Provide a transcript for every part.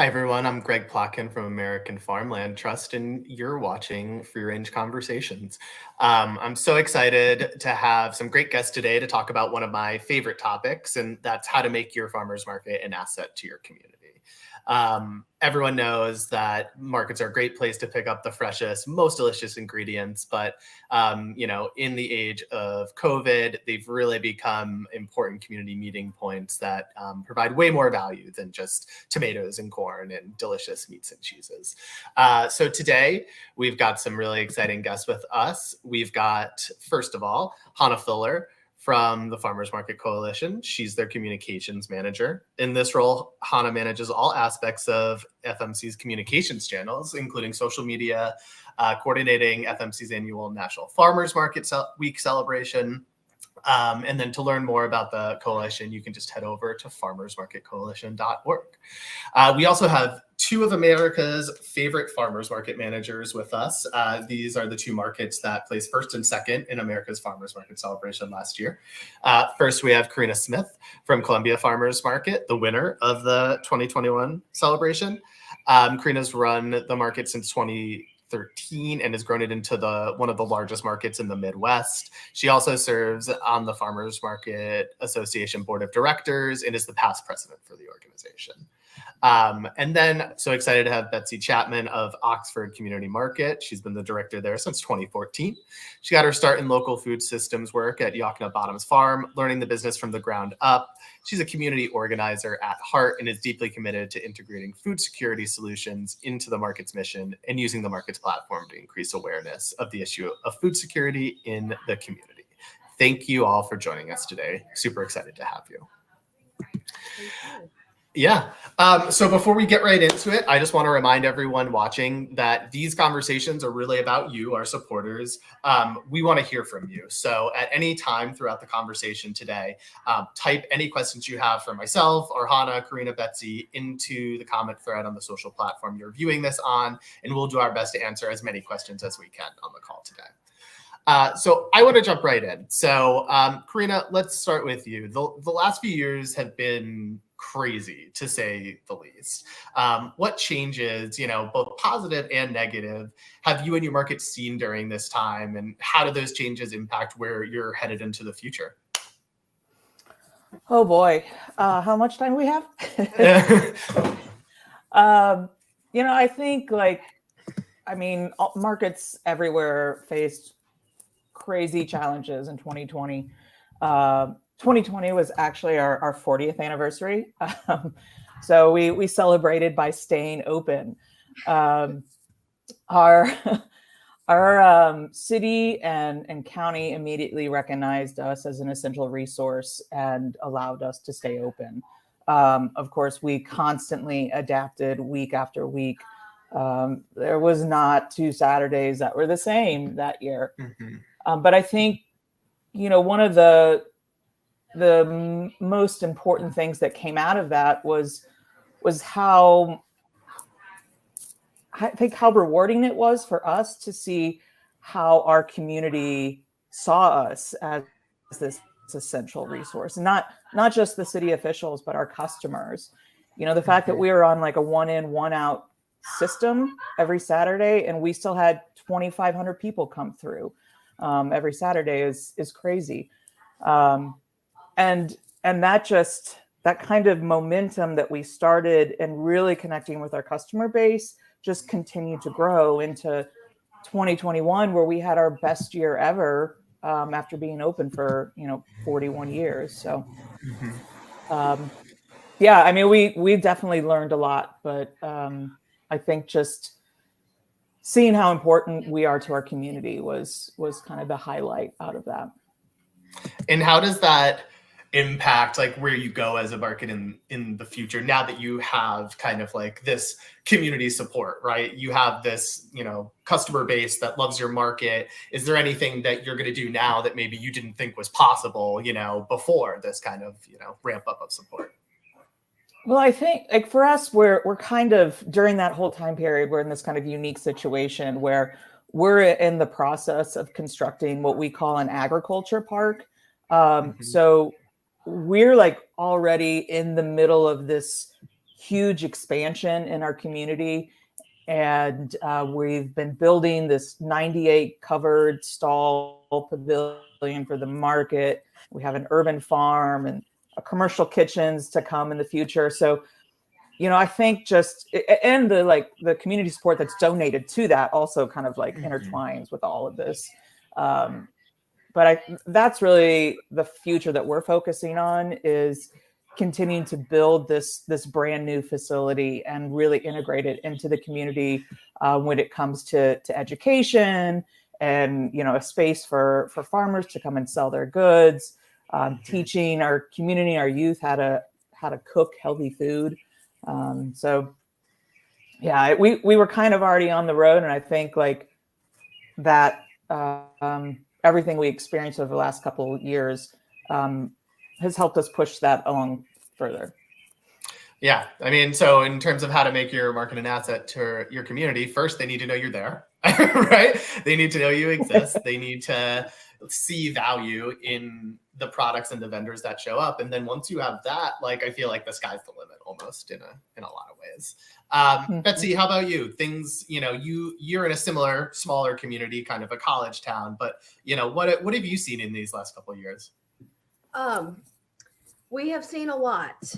Hi, everyone. I'm Greg Plotkin from American Farmland Trust, and you're watching Free Range Conversations. I'm so excited to have some great guests today to talk about one of my favorite topics, and that's how to make your farmer's market an asset to your community. Everyone knows that markets are a great place to pick up the freshest, most delicious ingredients, but in the age of COVID, they've really become important community meeting points that provide way more value than just tomatoes and corn and delicious meats and cheeses. So today, we've got some really exciting guests with us. We've got, first of all, Hannah Fuller from the Farmers Market Coalition. She's their communications manager. In this role, Hannah manages all aspects of FMC's communications channels, including social media, coordinating FMC's annual National Farmers Market Week celebration. And then to learn more about the coalition, you can just head over to farmersmarketcoalition.org. We also have two of America's favorite farmers market managers with us. These are the two markets that placed first and second in America's Farmers Market celebration last year. First, we have Corinna Smith from Columbia Farmers Market, the winner of the 2021 celebration. Corinna's run the market since 2013 and has grown it into one of the largest markets in the Midwest. She also serves on the Farmers Market Association Board of Directors and is the past president for the organization. And then so excited to have Betsy Chapman of Oxford Community Market. She's been the director there since 2014. She got her start in local food systems work at Yakima Bottoms Farm, learning the business from the ground up. She's a community organizer at heart and is deeply committed to integrating food security solutions into the market's mission and using the market's platform to increase awareness of the issue of food security in the community. Thank you all for joining us today. Super excited to have you. Yeah. So before we get right into it, I just want to remind everyone watching that these conversations are really about you, our supporters. We want to hear from you. So at any time throughout the conversation today, type any questions you have for myself or Hannah, Corinna, Betsy into the comment thread on the social platform you're viewing this on, and we'll do our best to answer as many questions as we can on the call today. So I want to jump right in. So Corinna, let's start with you. The last few years have been crazy, to say the least. What changes, both positive and negative, have you and your market seen during this time, and how do those changes impact where you're headed into the future? Oh boy, how much time we have? I think markets everywhere faced crazy challenges in 2020. 2020 was actually our 40th anniversary. So we celebrated by staying open. Our city and county immediately recognized us as an essential resource and allowed us to stay open. Of course, we constantly adapted week after week. There was not 2 Saturdays that were the same that year. Mm-hmm. But I think, one of the most important things that came out of that was how rewarding it was for us to see how our community saw us as this essential resource, not just the city officials, but our customers. The fact that we were on like a 1 in, 1 out system every Saturday, and we still had 2,500 people come through every Saturday is crazy. And that kind of momentum that we started and really connecting with our customer base just continued to grow into 2021, where we had our best year ever after being open for 41 years. So we definitely learned a lot, but I think just seeing how important we are to our community was kind of the highlight out of that. And how does that impact like where you go as a market in the future, now that you have kind of like this community support, right? You have this, customer base that loves your market. Is there anything that you're going to do now that maybe you didn't think was possible, before this kind of, ramp up of support? Well, I think like for us, we're kind of during that whole time period, we're in this kind of unique situation where we're in the process of constructing what we call an agriculture park. So we're like already in the middle of this huge expansion in our community. And we've been building this 98 covered stall pavilion for the market. We have an urban farm and a commercial kitchens to come in the future. So, I think and the community support that's donated to that also kind of like intertwines with all of this. But that's really the future that we're focusing on, is continuing to build this brand new facility and really integrate it into the community when it comes to education and, a space for farmers to come and sell their goods, teaching our community, our youth how to cook healthy food. So yeah, we were kind of already on the road, and I think like that everything we experienced over the last couple of years has helped us push that along further. Yeah. I mean, so in terms of how to make your market an asset to your community, first, they need to know you're there, right? They need to know you exist. They need to see value in the products and the vendors that show up. And then once you have that, like, I feel like the sky's the limit almost in a lot of ways. Betsy, how about you? Things, you're in a similar, smaller community, kind of a college town, but what have you seen in these last couple of years? We have seen a lot.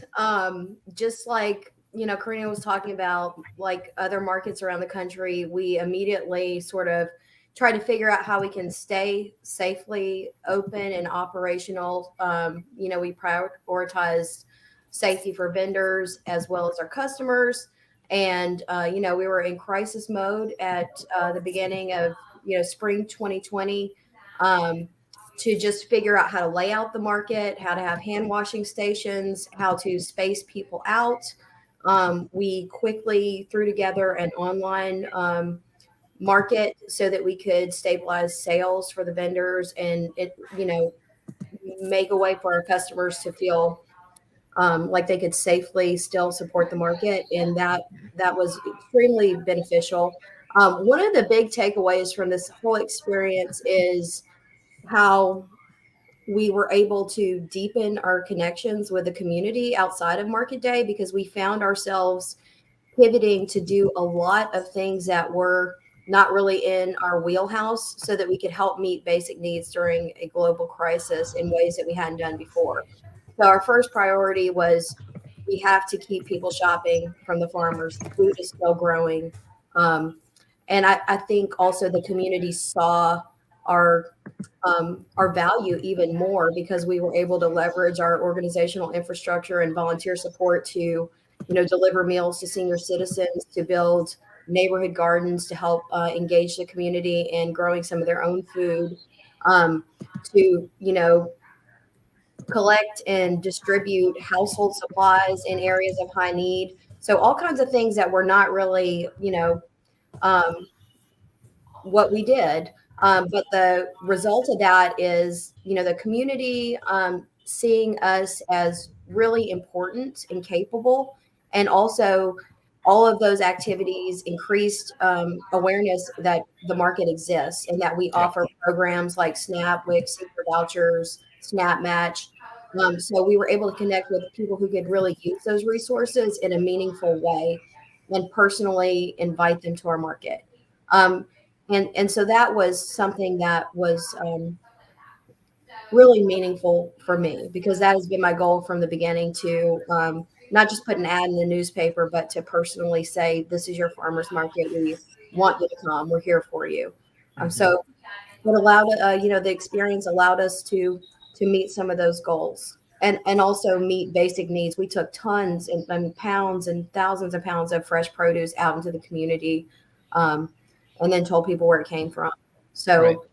Just like, Corinna was talking about, like other markets around the country, we immediately sort of try to figure out how we can stay safely open and operational. We prioritized safety for vendors as well as our customers. And, we were in crisis mode at the beginning of, spring 2020. To just figure out how to lay out the market, how to have hand washing stations, how to space people out. We quickly threw together an online market so that we could stabilize sales for the vendors and make a way for our customers to feel like they could safely still support the market. And that was extremely beneficial. One of the big takeaways from this whole experience is how we were able to deepen our connections with the community outside of Market Day, because we found ourselves pivoting to do a lot of things that were not really in our wheelhouse so that we could help meet basic needs during a global crisis in ways that we hadn't done before. So our first priority was we have to keep people shopping from the farmers. Food is still growing. And I think also the community saw our value even more, because we were able to leverage our organizational infrastructure and volunteer support to, deliver meals to senior citizens, to build neighborhood gardens to help engage the community in growing some of their own food, to, collect and distribute household supplies in areas of high need. So all kinds of things that were not really, what we did. But the result of that is, the community seeing us as really important and capable. And also all of those activities increased awareness that the market exists and that we offer programs like SNAP, WIC, Secret Vouchers, SNAP Match. So we were able to connect with people who could really use those resources in a meaningful way and personally invite them to our market. And so that was something that was really meaningful for me, because that has been my goal from the beginning, to not just put an ad in the newspaper, but to personally say, this is your farmer's market. We want you to come. We're here for you. So it allowed, the experience allowed us to meet some of those goals and also meet basic needs. We took tons and pounds and thousands of pounds of fresh produce out into the community. And then told people where it came from. So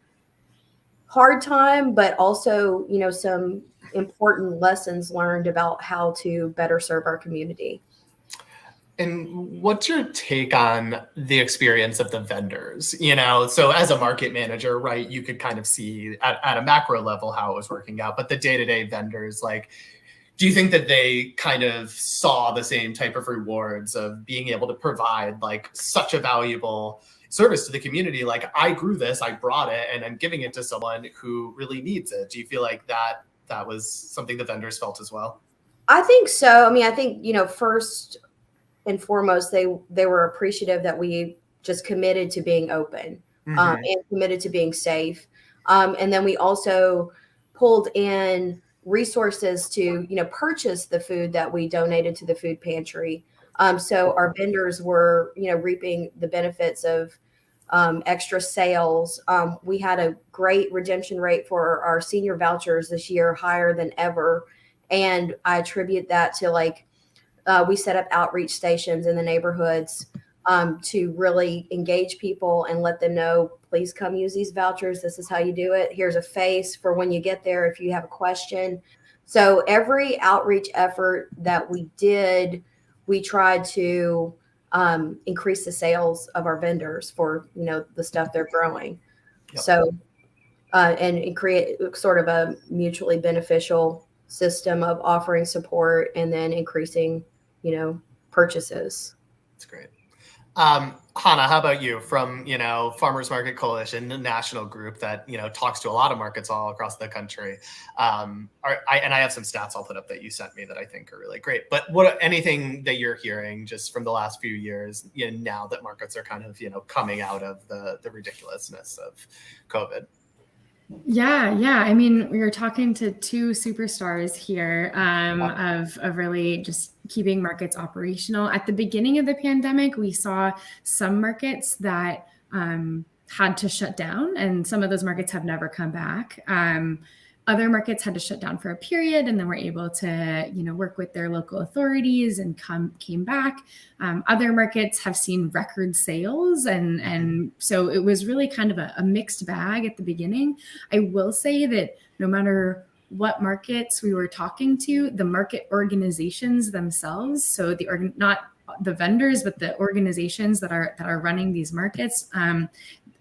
hard time, but also, some important lessons learned about how to better serve our community. And what's your take on the experience of the vendors? So as a market manager, right, you could kind of see at a macro level how it was working out, but the day-to-day vendors, like, do you think that they kind of saw the same type of rewards of being able to provide like such a valuable service to the community? Like, I grew this, I brought it, and I'm giving it to someone who really needs it. Do you feel like that was something the vendors felt as well? I think so. I mean, I think, first and foremost, they were appreciative that we just committed to being open, and committed to being safe. And then we also pulled in resources to, purchase the food that we donated to the food pantry. So our vendors were, reaping the benefits of extra sales. We had a great redemption rate for our senior vouchers this year, higher than ever. And I attribute that to we set up outreach stations in the neighborhoods to really engage people and let them know, please come use these vouchers. This is how you do it. Here's a face for when you get there if you have a question. So every outreach effort that we did, we tried to increase the sales of our vendors for, the stuff they're growing. Yep. So, and create sort of a mutually beneficial system of offering support and then increasing, purchases. That's great. Hannah, how about you? From, Farmers Market Coalition, a national group that, talks to a lot of markets all across the country. And I have some stats I'll put up that you sent me that I think are really great. But anything that you're hearing just from the last few years, now that markets are kind of, coming out of the ridiculousness of COVID? Yeah. I mean, we were talking to two superstars here of really just keeping markets operational. At the beginning of the pandemic, we saw some markets that had to shut down, and some of those markets have never come back. Other markets had to shut down for a period and then were able to, work with their local authorities and came back. Other markets have seen record sales. And so it was really kind of a mixed bag at the beginning. I will say that no matter what markets we were talking to, the market organizations themselves, so not the vendors, but the organizations that are running these markets,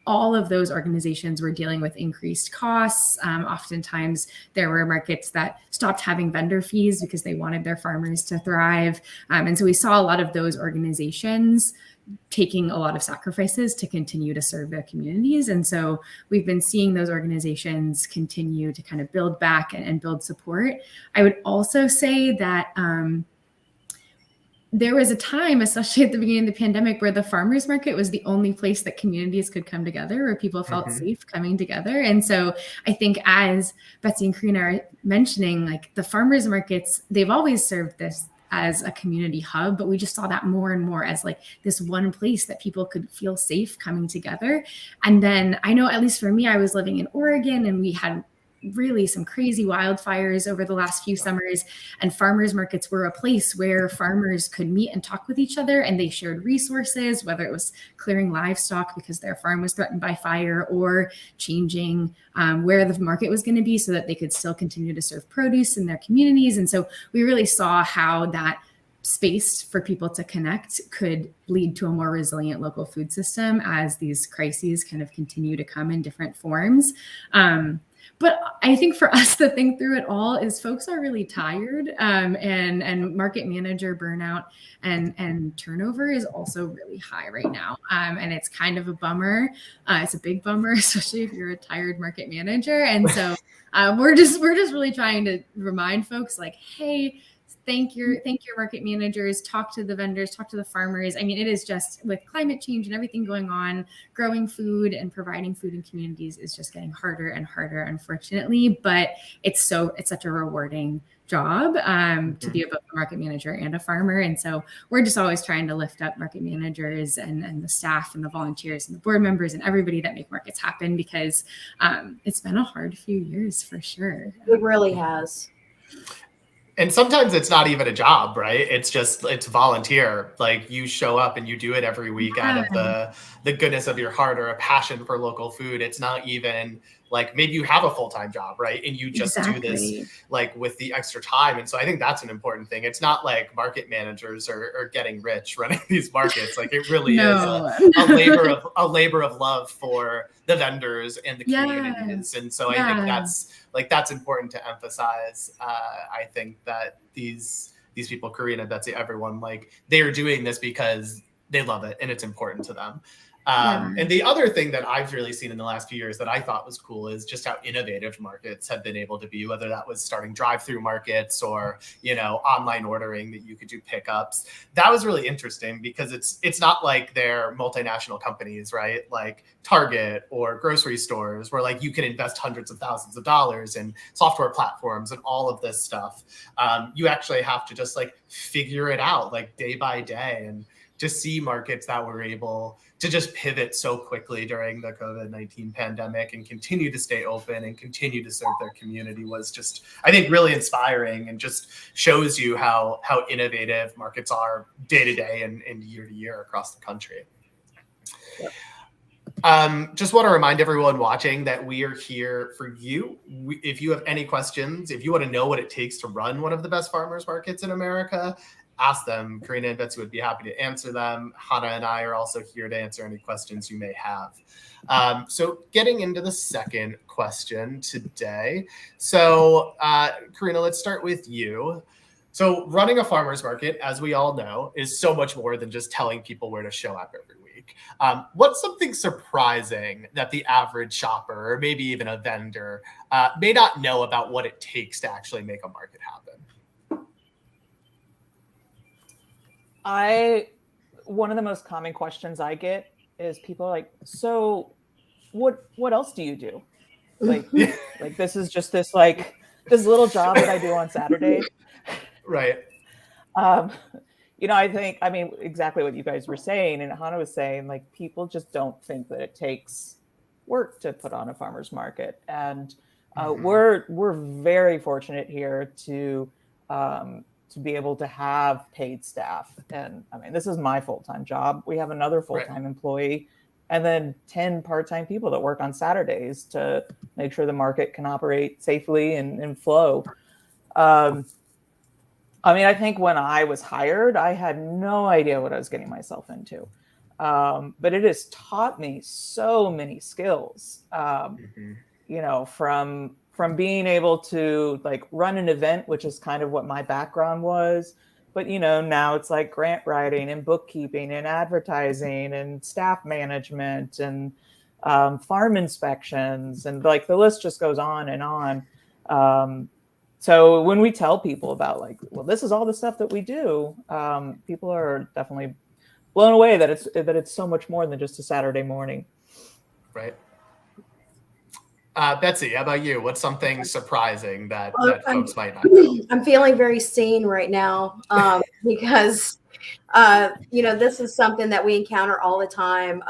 all of those organizations were dealing with increased costs. Oftentimes, there were markets that stopped having vendor fees because they wanted their farmers to thrive. And so we saw a lot of those organizations taking a lot of sacrifices to continue to serve their communities. And so we've been seeing those organizations continue to kind of build back and build support. I would also say that there was a time, especially at the beginning of the pandemic, where the farmers market was the only place that communities could come together, where people felt safe coming together. And so I think, as Betsy and Corinna are mentioning, the farmers markets, they've always served this as a community hub, but we just saw that more and more as this one place that people could feel safe coming together. And then I know, at least for me, I was living in Oregon, and we had really some crazy wildfires over the last few summers, and farmers markets were a place where farmers could meet and talk with each other, and they shared resources, whether it was clearing livestock because their farm was threatened by fire, or changing where the market was going to be so that they could still continue to serve produce in their communities. And so we really saw how that space for people to connect could lead to a more resilient local food system as these crises kind of continue to come in different forms. But I think for us, the thing through it all is folks are really tired, and market manager burnout and turnover is also really high right now. And it's kind of a bummer. It's a big bummer, especially if you're a tired market manager. And so we're just really trying to remind folks, hey, thank your market managers, talk to the vendors, talk to the farmers. I mean, it is just, with climate change and everything going on, growing food and providing food in communities is just getting harder and harder, unfortunately. But it's such a rewarding job to be both a market manager and a farmer. And so we're just always trying to lift up market managers and the staff and the volunteers and the board members and everybody that make markets happen, because it's been a hard few years for sure. It really has. And sometimes it's not even a job, right? It's volunteer. You show up and you do it every week out of the goodness of your heart or a passion for local food. It's not even maybe you have a full-time job, right? And you just do this with the extra time. And so I think that's an important thing. It's not like market managers are getting rich running these markets. It really is a labor of love for the vendors and the communities. And so I think that's important to emphasize. I think that these people, Corinna, Betsy, everyone, they are doing this because they love it and it's important to them. And the other thing that I've really seen in the last few years that I thought was cool is just how innovative markets have been able to be, whether that was starting drive-through markets or, online ordering that you could do pickups. That was really interesting because it's not like they're multinational companies, right? Like Target or grocery stores where like you can invest hundreds of thousands of dollars in software platforms and all of this stuff. You actually have to just like figure it out like day by day, and to see markets that were able to just pivot so quickly during the COVID-19 pandemic and continue to stay open and continue to serve their community was just, I think, really inspiring, and just shows you how innovative markets are day to day and year to year across the country. Just want to remind everyone watching that we are here for you. If you have any questions, if you want to know what it takes to run one of the best farmers markets in America, ask them. Corinna and Betsy would be happy to answer them. Hannah and I are also here to answer any questions you may have. So getting into the second question today. So Corinna, let's start with you. So running a farmer's market, as we all know, is so much more than just telling people where to show up every week. What's something surprising that the average shopper, or maybe even a vendor, may not know about what it takes to actually make a market happen? One of the most common questions I get is people are like, so what else do you do? Like, like this is just this little job that I do on Saturday. Right. I mean, exactly what you guys were saying and Hannah was saying, like, people just don't think that it takes work to put on a farmer's market. And we're very fortunate here to be able to have paid staff. And I mean, this is my full-time job. We have another full-time employee and then 10 part-time people that work on Saturdays to make sure the market can operate safely and flow. I mean, I think when I was hired, I had no idea what I was getting myself into. But it has taught me so many skills, from being able to like run an event, which is kind of what my background was. But, now it's like grant writing and bookkeeping and advertising and staff management and farm inspections. And like the list just goes on and on. So when we tell people about like, well, this is all the stuff that we do, people are definitely blown away that it's so much more than just a Saturday morning. Right. Betsy, how about you? What's something surprising that folks might not know? I'm feeling very seen right now because, this is something that we encounter all the time.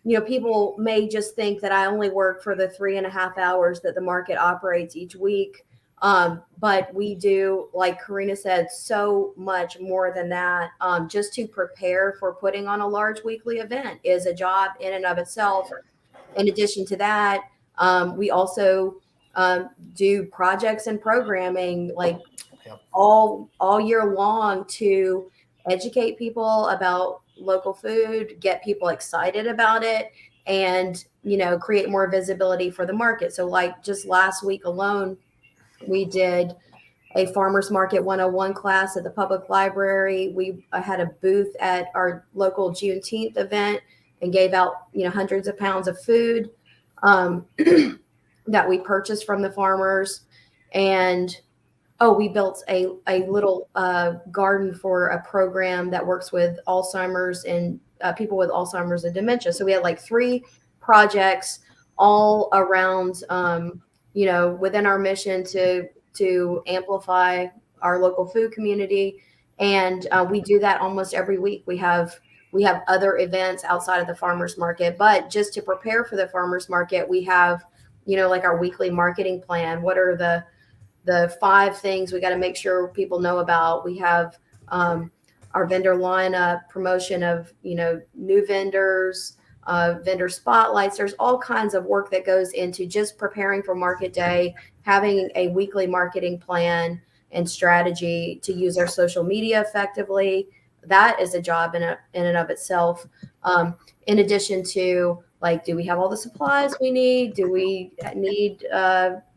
People may just think that I only work for the 3.5 hours that the market operates each week. But we do, like Corinna said, so much more than that. Just to prepare for putting on a large weekly event is a job in and of itself. In addition to that, we also do projects and programming like all year long to educate people about local food, get people excited about it, and create more visibility for the market. So like just last week alone, we did a farmers market 101 class at the public library. We had a booth at our local Juneteenth event and gave out hundreds of pounds of food that we purchased from the farmers. And we built a little garden for a program that works with Alzheimer's and people with Alzheimer's and dementia. So we had like 3 projects all around within our mission to amplify our local food community. And we do that almost every week. We have other events outside of the farmers market, but just to prepare for the farmers market, we have, like our weekly marketing plan. What are the 5 things we got to make sure people know about? We have our vendor lineup, promotion of, new vendors, vendor spotlights. There's all kinds of work that goes into just preparing for market day, having a weekly marketing plan and strategy to use our social media effectively. That is a job in and of itself. In addition to like, do we have all the supplies we need? Do we need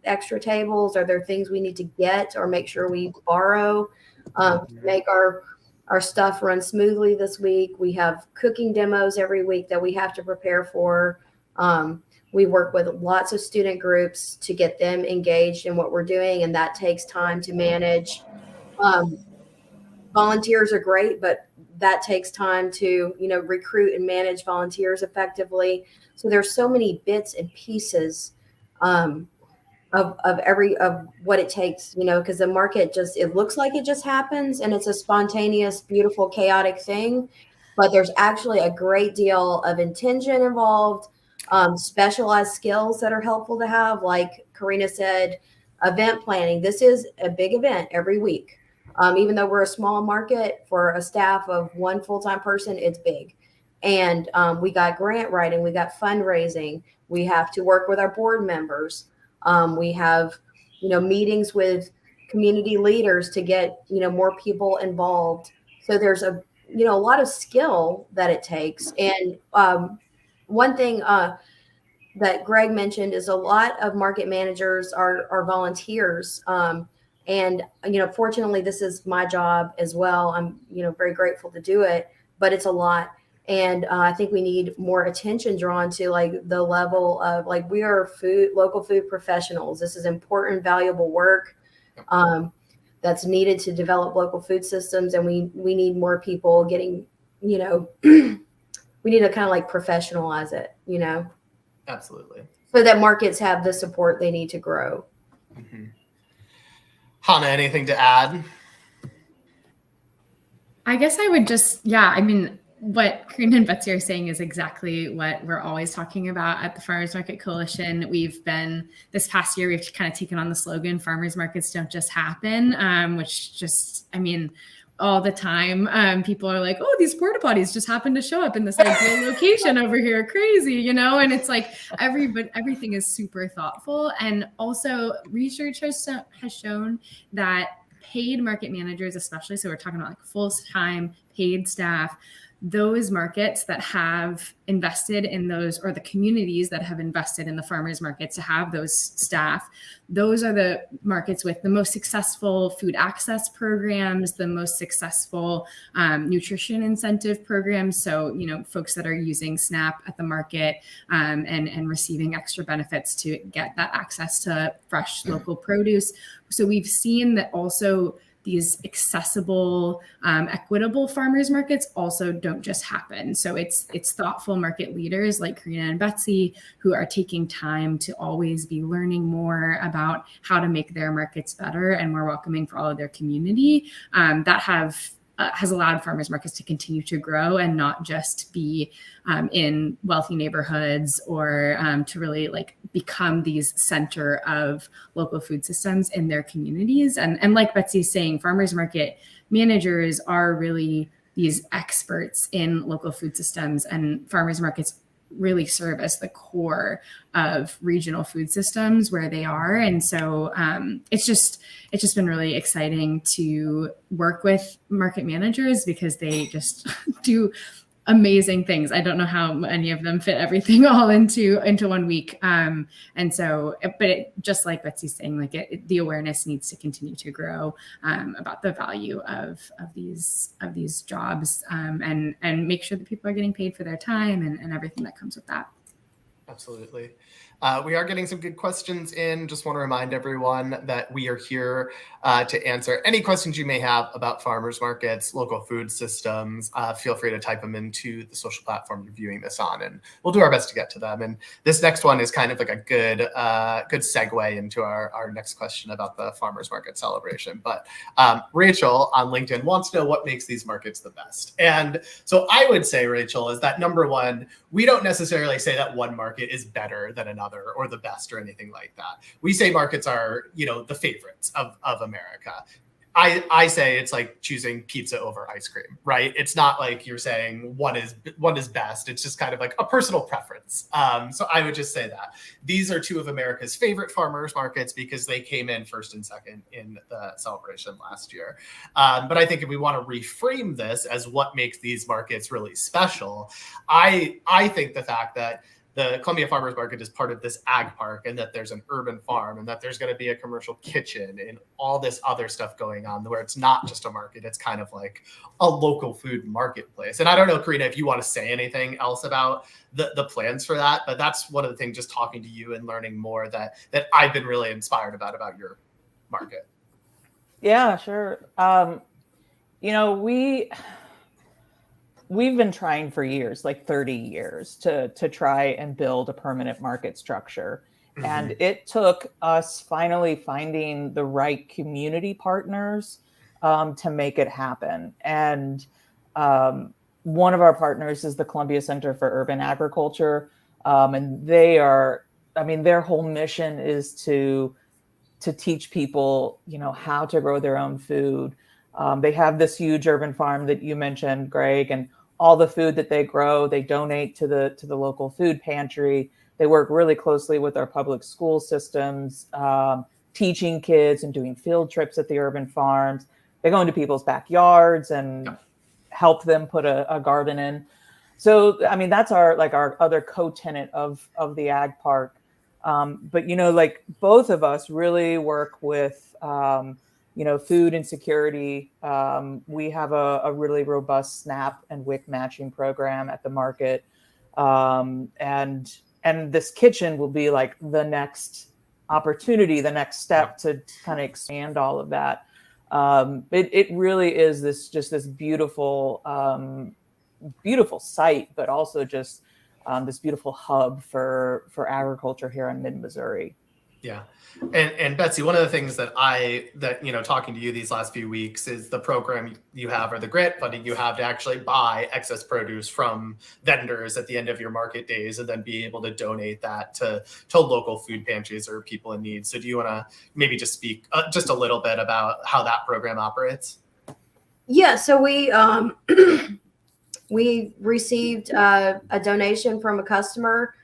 extra tables? Are there things we need to get or make sure we borrow to make our our stuff runs smoothly this week. We have cooking demos every week that we have to prepare for. We work with lots of student groups to get them engaged in what we're doing, and that takes time to manage. Volunteers are great, but that takes time to, recruit and manage volunteers effectively. So there's so many bits and pieces of what it takes, because the market it looks like it just happens and it's a spontaneous, beautiful, chaotic thing, but there's actually a great deal of intention involved, specialized skills that are helpful to have. Like Corinna said, event planning. This is a big event every week. Even though we're a small market, for a staff of one full-time person, it's big. And we got grant writing, we got fundraising, we have to work with our board members. We have, meetings with community leaders to get, more people involved. So there's a lot of skill that it takes. And one thing that Greg mentioned is a lot of market managers are volunteers. And, fortunately, this is my job as well. I'm, very grateful to do it, but it's a lot. And I think we need more attention drawn to the level of we are local food professionals. This is important, valuable work that's needed to develop local food systems. And we need more people getting, we need to kind of professionalize it, Absolutely. So that markets have the support they need to grow. Mm-hmm. Hannah, anything to add? I guess I would just, what Corinna and Betsy are saying is exactly what we're always talking about at the Farmers Market Coalition. This past year, we've kind of taken on the slogan, farmers markets don't just happen, which just, all the time, people are like, oh, these porta potties just happen to show up in this ideal location over here. Crazy, and it's everything is super thoughtful. And also research has shown that paid market managers, especially, so we're talking about full-time paid staff, those markets that have invested in those, or the communities that have invested in the farmers markets to have those staff, those are the markets with the most successful food access programs, the most successful nutrition incentive programs. So, folks that are using SNAP at the market and receiving extra benefits to get that access to fresh local produce. So we've seen that also these accessible, equitable farmers markets also don't just happen. So it's thoughtful market leaders like Corinna and Betsy who are taking time to always be learning more about how to make their markets better and more welcoming for all of their community, that has allowed farmers markets to continue to grow and not just be in wealthy neighborhoods or to really become these center of local food systems in their communities. And like Betsy's saying, farmers market managers are really these experts in local food systems, and farmers markets really serve as the core of regional food systems where they are. And so it's just been really exciting to work with market managers because they just do amazing things. I don't know how any of them fit everything all into 1 week. And so, but just like Betsy's saying, the awareness needs to continue to grow about the value of these jobs and make sure that people are getting paid for their time and everything that comes with that. Absolutely. We are getting some good questions in. Just want to remind everyone that we are here to answer any questions you may have about farmers markets, local food systems. Feel free to type them into the social platform you're viewing this on, and we'll do our best to get to them. And this next one is kind of like a good segue into our next question about the farmers market celebration. But Rachel on LinkedIn wants to know what makes these markets the best. And so I would say, Rachel, is that number one, we don't necessarily say that one market is better than another or the best or anything like that. We say markets are, the favorites of America. I say it's like choosing pizza over ice cream, right? It's not like you're saying one is best. It's just kind of like a personal preference. So I would just say that these are two of America's favorite farmers markets because they came in first and second in the celebration last year. But I think if we want to reframe this as what makes these markets really special, I think the fact that the Columbia Farmers Market is part of this ag park, and that there's an urban farm, and that there's going to be a commercial kitchen and all this other stuff going on, where it's not just a market, it's kind of like a local food marketplace. And I don't know, Corinna, if you want to say anything else about the plans for that, but that's one of the things, just talking to you and learning more, that I've been really inspired about your market. Yeah, sure. We've been trying for years, like 30 years, to try and build a permanent market structure. Mm-hmm. And it took us finally finding the right community partners to make it happen. And one of our partners is the Columbia Center for Urban Agriculture. And their whole mission is to teach people, how to grow their own food. They have this huge urban farm that you mentioned, Greg, and all the food that they grow, they donate to the local food pantry. They work really closely with our public school systems, teaching kids and doing field trips at the urban farms. They go into people's backyards and help them put a garden in. So, that's our other co-tenant of the ag park. But both of us really work with, food insecurity. We have a really robust SNAP and WIC matching program at the market. And this kitchen will be like the next opportunity, the next step to kind of expand all of that. It really is this beautiful, beautiful site, but also just this beautiful hub for agriculture here in mid-Missouri. Yeah. And Betsy, one of the things that talking to you these last few weeks is the program you have, or the grant funding you have, to actually buy excess produce from vendors at the end of your market days, and then be able to donate that to local food pantries or people in need. So do you want to maybe just speak just a little bit about how that program operates? Yeah. So we we received a donation from a customer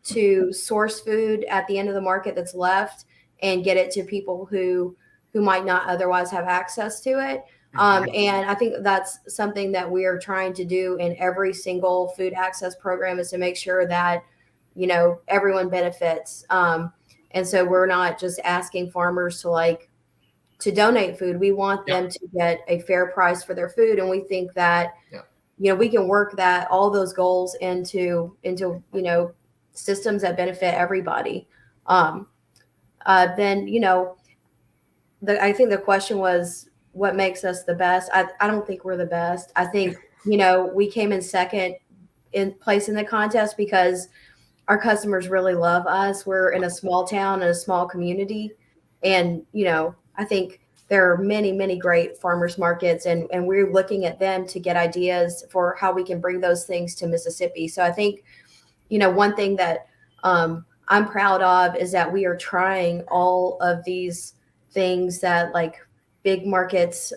to source food at the end of the market that's left and get it to people who might not otherwise have access to it. And I think that's something that we are trying to do in every single food access program, is to make sure that, everyone benefits. And so we're not just asking farmers to donate food. We want them to get a fair price for their food. And we think that, we can work all those goals into systems that benefit everybody. Then, I think the question was, what makes us the best? I don't think we're the best. I think, we came in second in place in the contest because our customers really love us. We're in a small town and a small community. And, I think there are many, many great farmers markets, and we're looking at them to get ideas for how we can bring those things to Mississippi. So I think, one thing that I'm proud of is that we are trying all of these things that big markets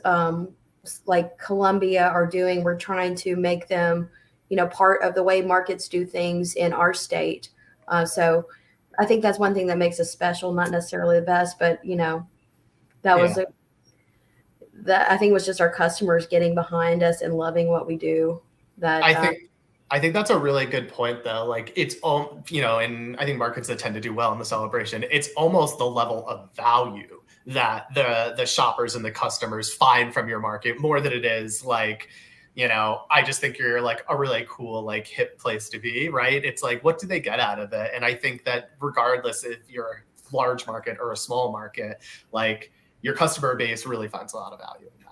like Columbia are doing. We're trying to make them, part of the way markets do things in our state. So I think that's one thing that makes us special, not necessarily the best, but, I think it was just our customers getting behind us and loving what we do. I think that's a really good point, though. It's all, and I think markets that tend to do well in the celebration, it's almost the level of value that the shoppers and the customers find from your market, more than it is I just think you're a really cool, hip place to be, right? It's what do they get out of it? And I think that regardless if you're a large market or a small market, your customer base really finds a lot of value in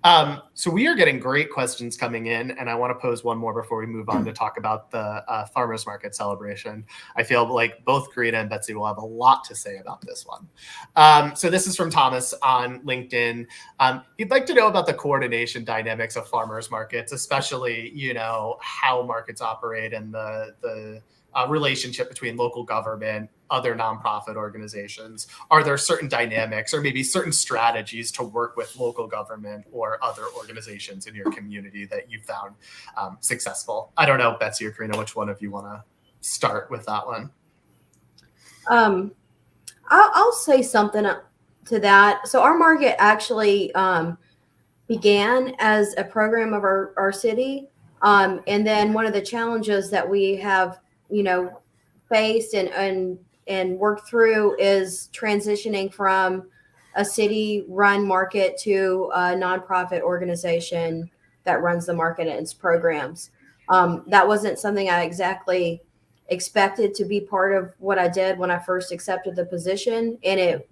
that. So we are getting great questions coming in, and I want to pose one more before we move on to talk about the farmers market celebration. I feel like both Corinna and Betsy will have a lot to say about this one. So this is from Thomas on LinkedIn. He'd like to know about the coordination dynamics of farmers markets, especially, how markets operate and the relationship between local government, other nonprofit organizations. Are there certain dynamics or maybe certain strategies to work with local government or other organizations in your community that you found successful? I don't know, Betsy or Corinna, which one of you want to start with that one? I'll say something to that. So our market actually began as a program of our city. And then one of the challenges that we have faced and worked through is transitioning from a city-run market to a nonprofit organization that runs the market and its programs. That wasn't something I exactly expected to be part of what I did when I first accepted the position. And it,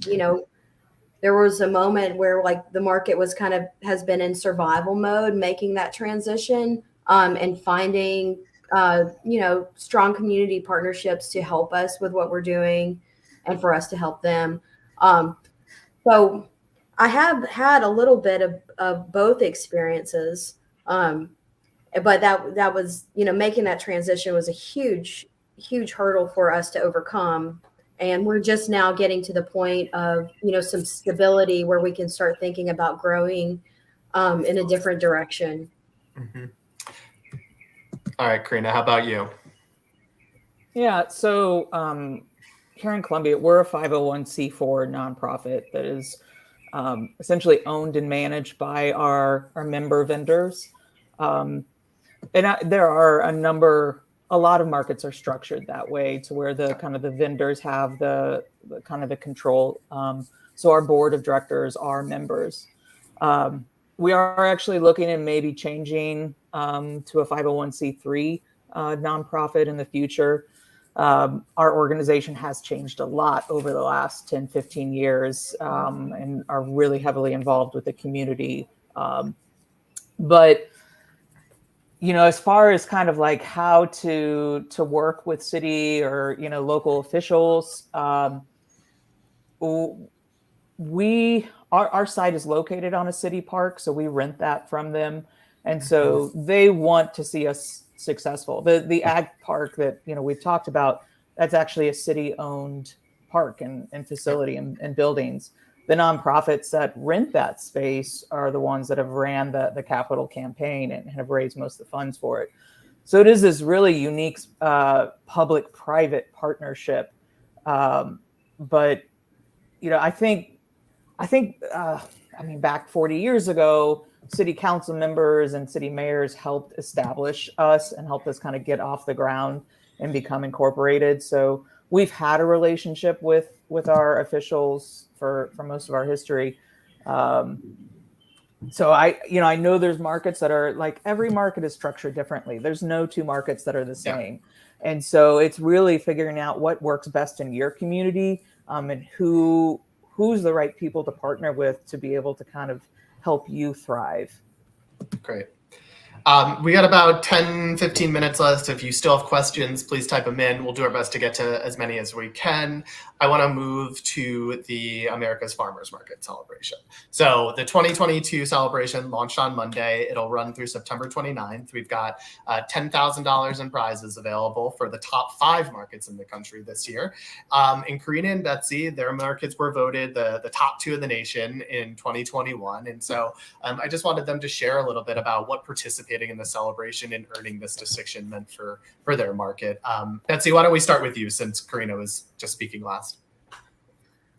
there was a moment where like the market was has been in survival mode, making that transition, and finding, strong community partnerships to help us with what we're doing and for us to help them. So I have had a little bit of both experiences. But that was, making that transition was a huge hurdle for us to overcome. And we're just now getting to the point of, some stability where we can start thinking about growing in a different direction. Mm-hmm. All right, Corinna, how about you? Yeah, so here in Columbia, we're a 501c4 nonprofit that is essentially owned and managed by our member vendors. There are a lot of markets are structured that way to where the vendors have the control. So our board of directors are members. We are actually looking at maybe changing to a 501c3 nonprofit in the future. Our organization has changed a lot over the last 10, 15 years and are really heavily involved with the community. But as far as kind of like how to work with city or, local officials, our site is located on a city park, so we rent that from them. And so they want to see us successful. The ag park that, we've talked about, that's actually a city-owned park and facility and buildings. The nonprofits that rent that space are the ones that have ran the capital campaign and have raised most of the funds for it. So it is this really unique public-private partnership. But, I think, back 40 years ago, city council members and city mayors helped establish us and helped us kind of get off the ground and become incorporated. So we've had a relationship with our officials for most of our history. So I know there's markets that are like, every market is structured differently. There's no two markets that are the same. Yeah. And so it's really figuring out what works best in your community, and who's the right people to partner with to be able to kind of help you thrive. Great. We got about 10, 15 minutes left. If you still have questions, please type them in. We'll do our best to get to as many as we can. I want to move to the America's Farmers Market celebration. So the 2022 celebration launched on Monday. It'll run through September 29th. We've got $10,000 in prizes available for the top 5 markets in the country this year. And Corinna and Betsy, their markets were voted the top 2 in the nation in 2021. And so I just wanted them to share a little bit about what participating in the celebration and earning this distinction meant for their market. Betsy, why don't we start with you, since Corinna was just speaking last?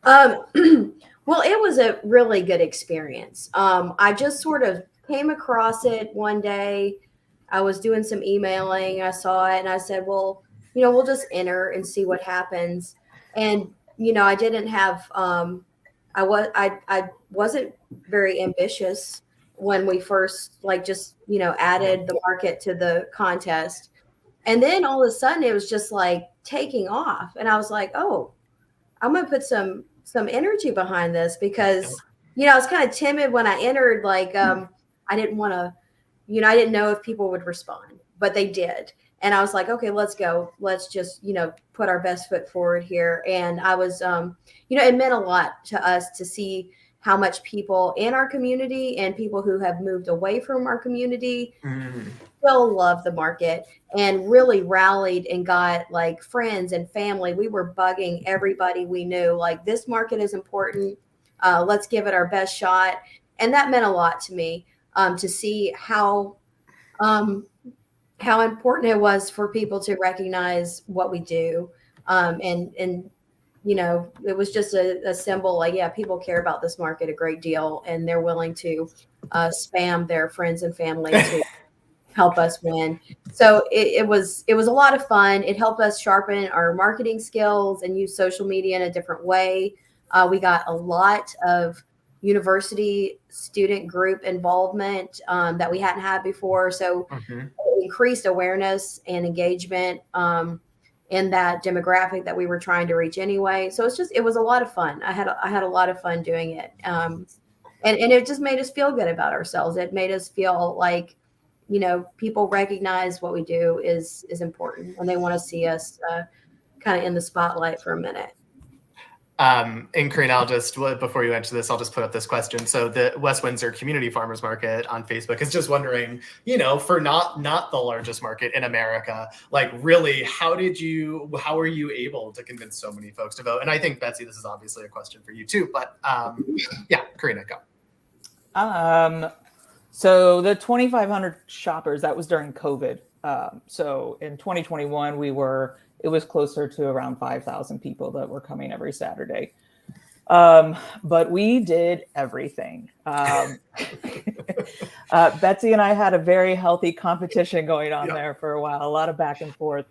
Well, it was a really good experience. I just sort of came across it one day. I was doing some emailing. I saw it and I said, well, we'll just enter and see what happens. And, I didn't have, I wasn't very ambitious when we first added the market to the contest. And then all of a sudden it was just like taking off. And I was like, oh, I'm going to put some energy behind this, because, I was kind of timid when I entered. I didn't want to, I didn't know if people would respond, but they did. And I was like, okay, let's go. Let's just, put our best foot forward here. And I was, it meant a lot to us to see how much people in our community and people who have moved away from our community still love the market and really rallied and got friends and family. We were bugging everybody we knew, this market is important. Let's give it our best shot. And that meant a lot to me, to see how important it was for people to recognize what we do. And it was just a symbol, people care about this market a great deal, and they're willing to spam their friends and family to help us win. So it was a lot of fun. It helped us sharpen our marketing skills and use social media in a different way. We got a lot of university student group involvement that we hadn't had before. So increased awareness and engagement in that demographic that we were trying to reach anyway. So it was a lot of fun. I had a lot of fun doing it. And it just made us feel good about ourselves. It made us feel like, people recognize what we do is important and they want to see us kind of in the spotlight for a minute. And Corinna, before you answer this, I'll just put up this question. So the West Windsor Community Farmers Market on Facebook is just wondering, for not the largest market in America, like really, how were you able to convince so many folks to vote? And I think, Betsy, this is obviously a question for you too, but yeah, Corinna, go. So the 2,500 shoppers, that was during COVID. So in 2021, it was closer to around 5,000 people that were coming every Saturday. But we did everything. Betsy and I had a very healthy competition going on there for a while, a lot of back and forth.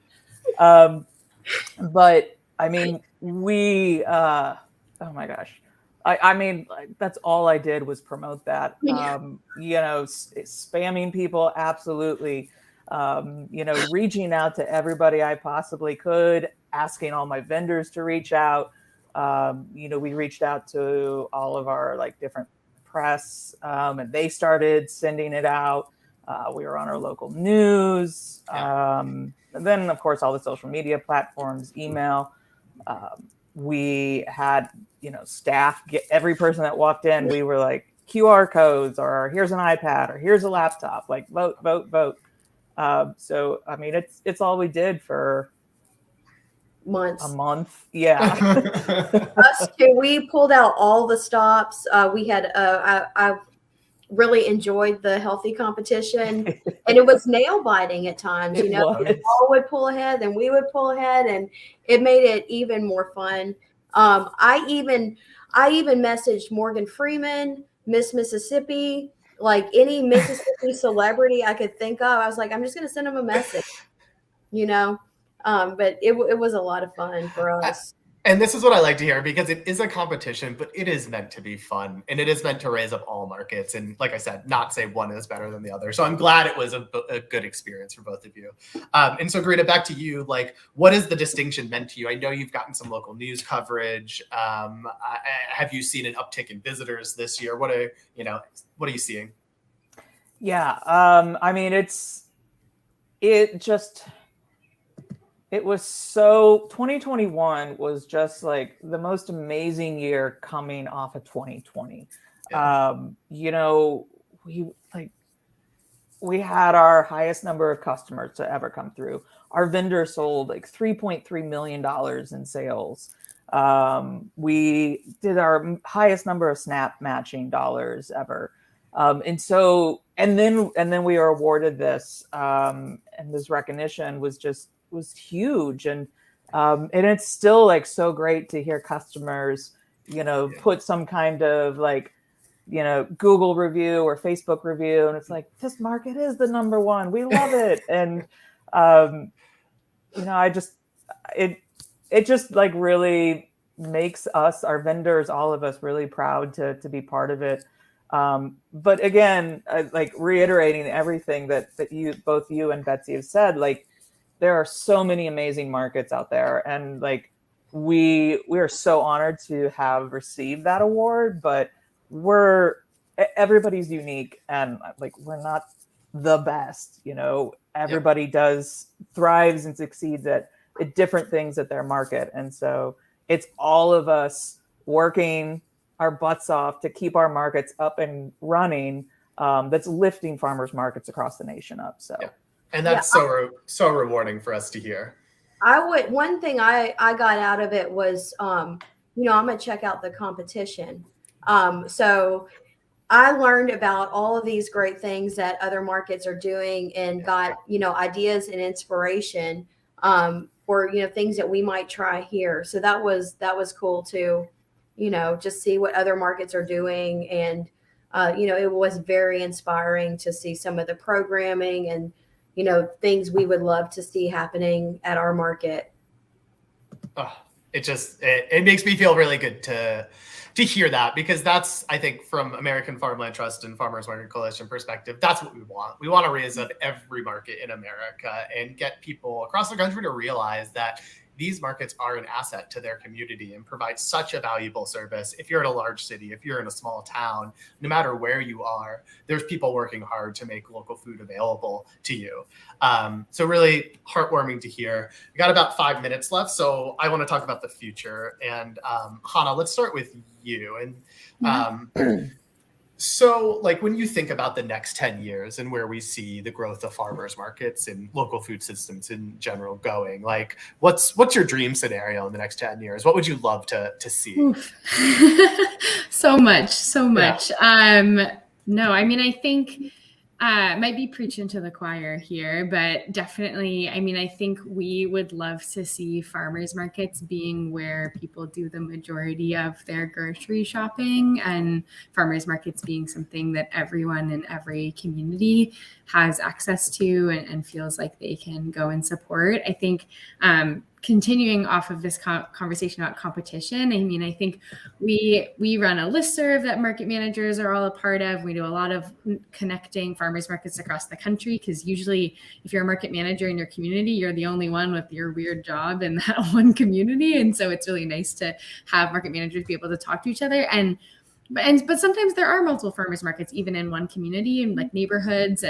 But I mean, oh my gosh. I mean, that's all I did was promote that, spamming people. Absolutely. Reaching out to everybody I possibly could, asking all my vendors to reach out. We reached out to all of our different press, and they started sending it out. We were on our local news. And then of course, all the social media platforms, email. We had, staff get every person that walked in. We were like QR codes, or here's an iPad, or here's a laptop, like vote, vote, vote. So, I mean, it's all we did for months. A month. Yeah. Us too. We pulled out all the stops. We had, I really enjoyed the healthy competition, and it was nail biting at times. It was. We all would pull ahead, then we would pull ahead, and it made it even more fun. I even messaged Morgan Freeman, Miss Mississippi, like any Mississippi celebrity I could think of. I was like, I'm just going to send them a message, but it was a lot of fun for us. And this is what I like to hear, because it is a competition, but it is meant to be fun, and it is meant to raise up all markets. And like I said, not say one is better than the other. So I'm glad it was a good experience for both of you. And so Corinna, back to you. Like, what has the distinction meant to you? I know you've gotten some local news coverage. Have you seen an uptick in visitors this year? What are you seeing? Yeah. I mean, it was so 2021 was just like the most amazing year coming off of 2020. Yeah. We had our highest number of customers to ever come through. Our vendors sold like $3.3 million in sales. We did our highest number of snap matching dollars ever. And then we were awarded this, and this recognition was huge. And it's still like so great to hear customers, put some kind of Google review or Facebook review. And it's like, this market is the number one. We love it. And, it just like really makes us, our vendors, all of us really proud to be part of it. But again, like reiterating everything that both you and Betsy have said, like, there are so many amazing markets out there, and like we are so honored to have received that award. But everybody's unique, and like we're not the best. Everybody thrives and succeeds at different things at their market, and so it's all of us working our butts off to keep our markets up and running. That's lifting farmers markets across the nation up. So. Yeah. And that's so rewarding for us to hear. One thing I got out of it was, I'm going to check out the competition. So I learned about all of these great things that other markets are doing, and got, ideas and inspiration for, things that we might try here. So that was cool too, just see what other markets are doing, and It was very inspiring to see some of the programming and, things we would love to see happening at our market. Oh, it makes me feel really good to hear that, because that's, I think, from American Farmland Trust and Farmers Market Coalition perspective, that's what we want. We want to raise up every market in America and get people across the country to realize that these markets are an asset to their community and provide such a valuable service. If you're in a large city, if you're in a small town, no matter where you are, there's people working hard to make local food available to you. So really heartwarming to hear. We got about 5 minutes left, so I want to talk about the future. And Hannah, let's start with you. And so, like, when you think about the next 10 years and where we see the growth of farmers markets and local food systems in general going, like, what's your dream scenario in the next 10 years? What would you love to see? So much. No, I mean, I think might be preaching to the choir here, but definitely, I mean, I think we would love to see farmers markets being where people do the majority of their grocery shopping, and farmers markets being something that everyone in every community has access to and feels like they can go and support. I think continuing off of this conversation about competition, I mean, I think we run a listserv that market managers are all a part of. We do a lot of connecting farmers markets across the country, because usually if you're a market manager in your community, you're the only one with your weird job in that one community. And so it's really nice to have market managers be able to talk to each other. But sometimes there are multiple farmers markets even in one community and like neighborhoods,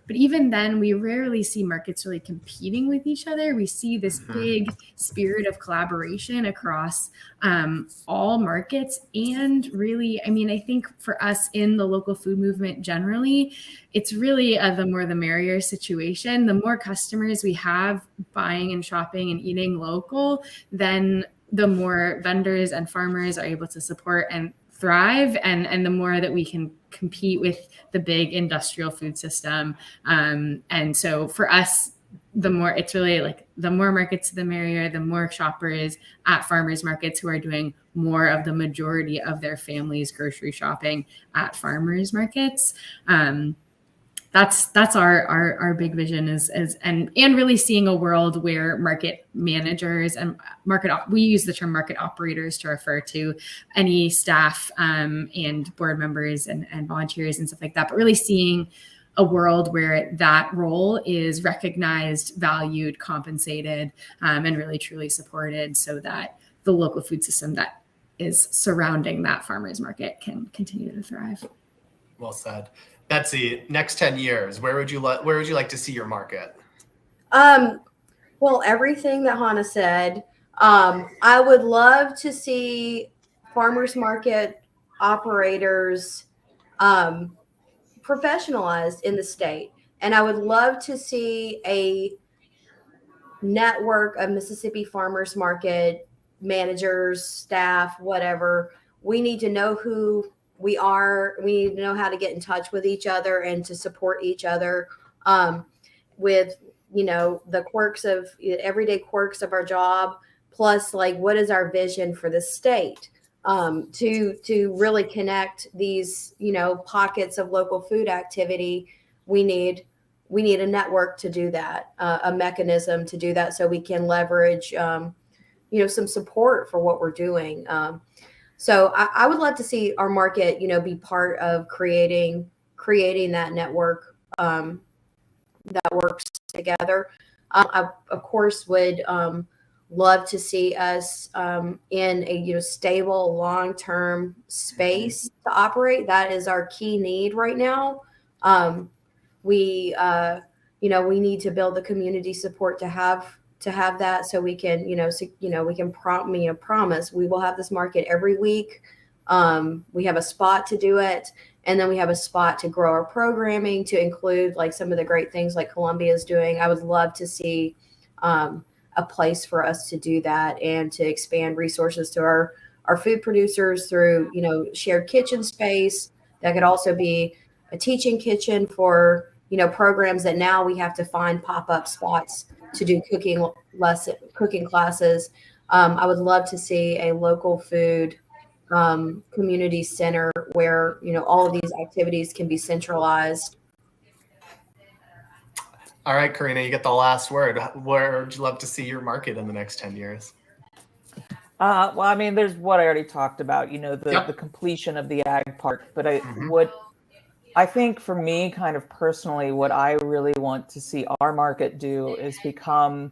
but even then we rarely see markets really competing with each other. We see this big spirit of collaboration across all markets. And really, I mean, I think for us in the local food movement generally, it's really the more the merrier situation. The more customers we have buying and shopping and eating local, then the more vendors and farmers are able to support and thrive, and the more that we can compete with the big industrial food system. And so for us, the more it's really like the more markets, the merrier, the more shoppers at farmers markets who are doing more of the majority of their family's grocery shopping at farmers markets. That's our big vision is and really seeing a world where market managers and we use the term market operators to refer to any staff and board members and volunteers and stuff like that, but really seeing a world where that role is recognized, valued, compensated, and really truly supported, so that the local food system that is surrounding that farmers market can continue to thrive. Well said. Betsy, next 10 years, where would you like to see your market? Well, everything that Hannah said. I would love to see farmers market operators professionalized in the state. And I would love to see a network of Mississippi farmers market managers, staff, whatever. We need to know who we are. We need to know how to get in touch with each other and to support each other with, the quirks of everyday quirks of our job, plus like, what is our vision for the state to really connect these, pockets of local food activity. We need a network to do that, a mechanism to do that, so we can leverage, some support for what we're doing. So I would love to see our market, be part of creating that network that works together. I, of course, would love to see us in a stable, long-term space to operate. That is our key need right now. We need to build the community support to have that, so we can, promise we will have this market every week. We have a spot to do it, and then we have a spot to grow our programming to include like some of the great things like Columbia is doing. I would love to see a place for us to do that and to expand resources to our food producers through, shared kitchen space. That could also be a teaching kitchen for, programs that now we have to find pop-up spots to do cooking classes. I would love to see a local food community center where, all of these activities can be centralized. All right, Corinna, you get the last word. Where would you love to see your market in the next 10 years? Well, I mean, there's what I already talked about, Yep. the completion of the ag park. But Mhm. what I think for me, kind of personally, what I really want to see our market do is become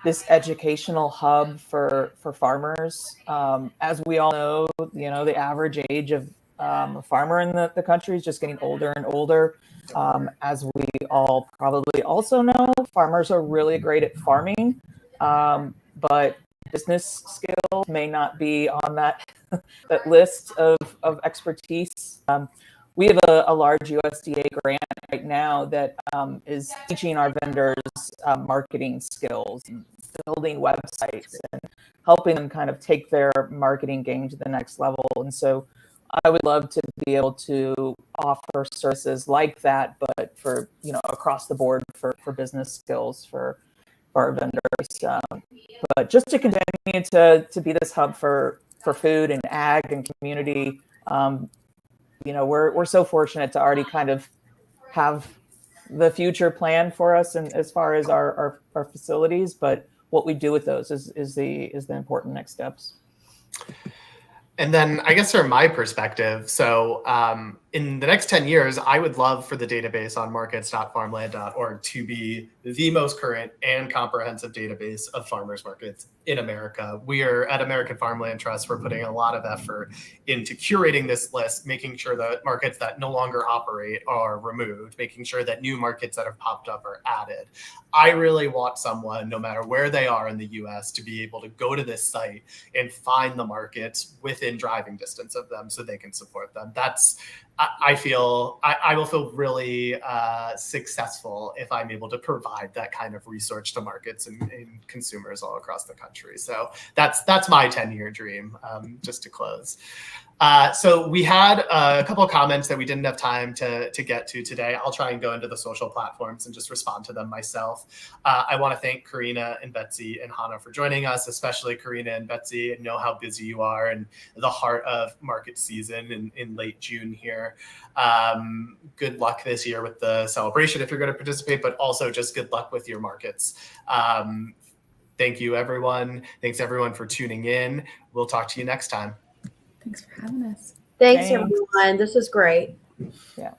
this educational hub for farmers. As we all know, the average age of a farmer in the country is just getting older and older. As we all probably also know, farmers are really great at farming, but business skills may not be on that that list of expertise. We have a large USDA grant right now that is teaching our vendors marketing skills, and building websites, and helping them kind of take their marketing game to the next level. And so I would love to be able to offer services like that, but for, across the board for business skills for our vendors. But just to continue to be this hub for food and ag and community. We're so fortunate to already kind of have the future planned for us, and as far as our facilities, but what we do with those is the important next steps. And then I guess from my perspective, so in the next 10 years, I would love for the database on markets.farmland.org to be the most current and comprehensive database of farmers markets in America. We are at American Farmland Trust. We're putting a lot of effort into curating this list, making sure that markets that no longer operate are removed, making sure that new markets that have popped up are added. I really want someone, no matter where they are in the US, to be able to go to this site and find the markets within driving distance of them so they can support them. I feel I will feel really successful if I'm able to provide that kind of research to markets and consumers all across the country. So that's my 10-year dream, just to close. So we had a couple of comments that we didn't have time to get to today. I'll try and go into the social platforms and just respond to them myself. I want to thank Corinna and Betsy and Hannah for joining us, especially Corinna and Betsy. I know how busy you are and the heart of market season in late June here. Good luck this year with the celebration if you're going to participate, but also just good luck with your markets. Thank you, everyone. Thanks, everyone, for tuning in. We'll talk to you next time. Thanks for having us. Thanks, everyone. This is great. Yeah.